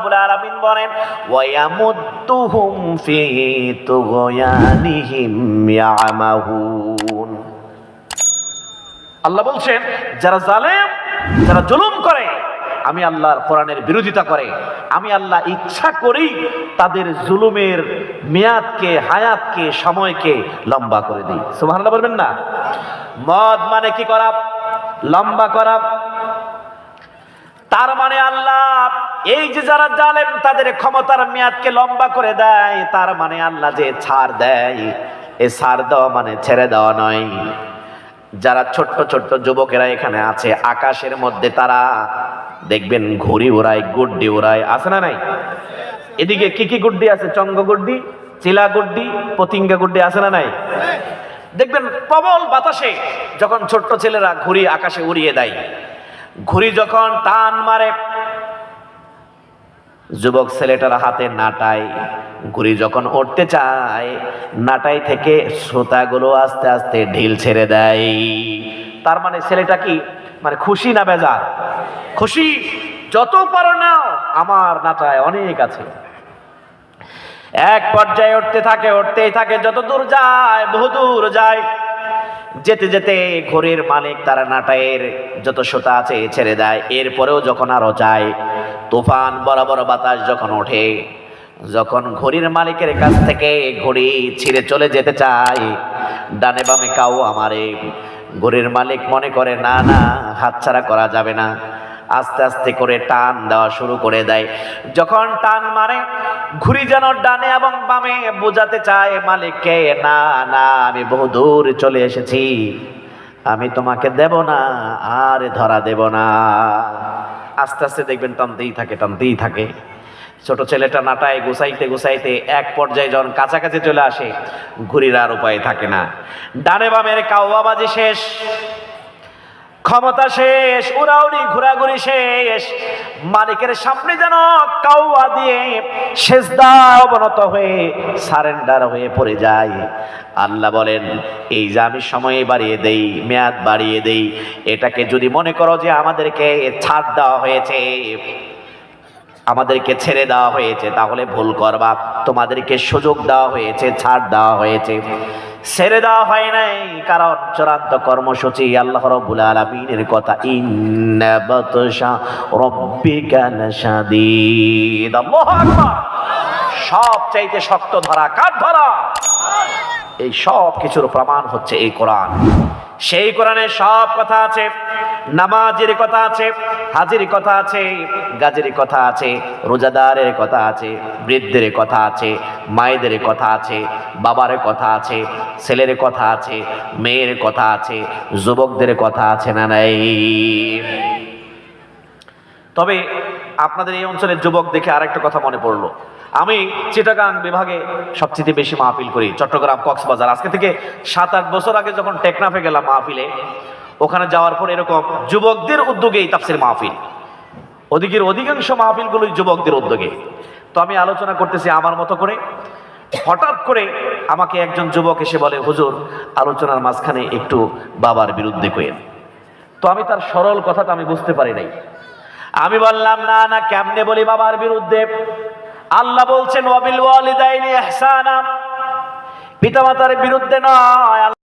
রাব্বুল আলামিন বলেন ওয়ায়ামুদ্দুহুম ফি তুগয়ানিহিম ইয়ামাহুন। আল্লাহ বলছেন যারা জালেম, যারা জুলুম করে, আমি আল্লাহর কোরআনের বিরোধিতা করে, আমি আল্লাহ ইচ্ছা করি তাদের জুলুমের মেয়াদকে, হায়াতকে, সময়কে লম্বা করে দিই। সুবহানাল্লাহ বলবেন না? মদ মানে কি করা? লম্বা করা। তার মানে আল্লাহ এই যে যারা জালেম তাদের ক্ষমতার মেয়াদকে লম্বা করে দেয়, তার মানে আল্লাহ যে ছাড় দেয়, এ ছাড় দেওয়া মানে ছেড়ে দেওয়া নয়। যারা ছোট্ট ছোট্ট যুবকেরা এখানে আছে, আকাশের মধ্যে তারা দেখবেন ঘুড়ি উড়ায়, গুড্ডি উড়ায়, আছে না নাই? এদিকে কি কি গুড্ডি আছে? চঙ্গ গুড্ডি, চিলা গুড্ডি, পতিঙ্গা গুড্ডি, আছে না নাই? দেখবেন প্রবল বাতাসে যখন ছোট্ট ছেলেরা ঘুড়ি আকাশে উড়িয়ে দেয়, ঘুড়ি যখন টান মারে, যুবক ছেলেটার হাতে নাটায়, ঘুড়ি যখন উঠতে চায়, নাটাই থেকে সুতাগুলো আস্তে আস্তে ঢিল ছেড়ে দেয়। তার মানে ছেলেটা কি মানে খুশি না বেজার? খুশি। যত পারো নাও, আমার নাটায় অনেক আছে। এক পর্যায়ে উঠতে থাকে, উঠতেই থাকে, যত দূর যায় বহু দূর যায়। যেতে যেতে ঘড়ির মালিক তার নাটায়ের যত সুতা আছে ছেড়ে দেয়। এরপরেও যখন আরো যায়, তুফান বরাবর বাতাস যখন ওঠে, যখন ঘড়ির মালিকের কাছ থেকে ঘড়ি ছিঁড়ে চলে যেতে চায়, ডানে বামে কাউ আমারে, ঘড়ির মালিক মনে করে না না, হাতছাড়া করা যাবে না। আস্তে আস্তে করে টান দেওয়া শুরু করে দেয়। যখন টান মারে, ঘুড়ি যেন ডানে এবং বামে বোঝাতে চায় মালিককে, না না, আমি বহু দূর চলে এসেছি, আমি তোমাকে দেব না, আর ধরা দেব না। আস্তে আস্তে দেখবেন টানতেই থাকে, টানতেই থাকে। ছোট ছেলেটা নাটায় গুছাইতে গুছাইতে এক পর্যায়ে যখন কাছাকাছি চলে আসে, ঘুড়ির আর উপায় থাকে না। ডানে বামের কাওয়াবাজি শেষ, ক্ষমতা শেষ, উড়াউড়ি ঘোরাঘুরি শেষ। মালিকের সামনে যেন কাওয়া দিয়ে সেজদা অবনত হয়ে সারেন্ডার হয়ে পড়ে যায়। আল্লাহ বলেন এই যে আমি সময় বাড়িয়ে দেই, মেয়াদ বাড়িয়ে দেই, এটাকে যদি মনে করো যে আমাদেরকে ছাড় দেওয়া হয়েছে, আমাদেরকে ছেড়ে দেওয়া হয়েছে, তাহলে ভুল করবা। তোমাদেরকে সুযোগ দেওয়া হয়েছে, ছাড় দেওয়া হয়েছে, ছেড়ে দেওয়া হয় নাই। কারণ চূড়ান্ত কর্মসূচি আল্লাহ রাব্বুল আলামিনের কথা, ইন্না বাতশা রাব্বিকা লাশাদীদ। আল্লাহু আকবার। সব চাইতে শক্ত ধরা কার ধরা? এই সব কিছুর প্রমাণ হচ্ছে এই কোরআন। সেই কোরআনে সব কথা আছে। নামাজের কথা আছে, হাজির কথা আছে, গাজের কথা আছে, রোজাদারের কথা আছে, বৃদ্ধের কথা আছে, মায়েদের কথা আছে, বাবার কথা আছে, ছেলের কথা আছে, মেয়ের কথা আছে, যুবকদের কথা আছে না নাই? তবে আপনাদের এই অঞ্চলের যুবক দেখে আরেকটা কথা মনে পড়লো। আমি চিটাগাং বিভাগে সবচেয়ে বেশি মাহফিল করি, চট্টগ্রাম, কক্সবাজার। আজকে থেকে 7-8 বছর আগে যখন টেকনাফে গেলাম মাহফিলে, ওখানে যাওয়ার পর এরকম যুবকদের উদ্যোগেই তাফসীর মাহফিল, ওদিকের অধিকাংশ মাহফিলগুলোই যুবকদের উদ্যোগে। তো আমি আলোচনা করতেছি আমার মতো করে, হঠাৎ করে আমাকে একজন যুবক এসে বলে, হুজুর আলোচনার মাঝখানে একটু বাবার বিরুদ্ধে কইেন। তো আমি তার সরল কথাটা আমি বুঝতে পারি নাই। আমি বললাম না না, কেমনে বলি বাবার বিরুদ্ধে? আল্লাহ বলছেন ওয়াবিল ওয়ালিদাইনি ইহসানা, পিতামাতার বিরুদ্ধে নয়।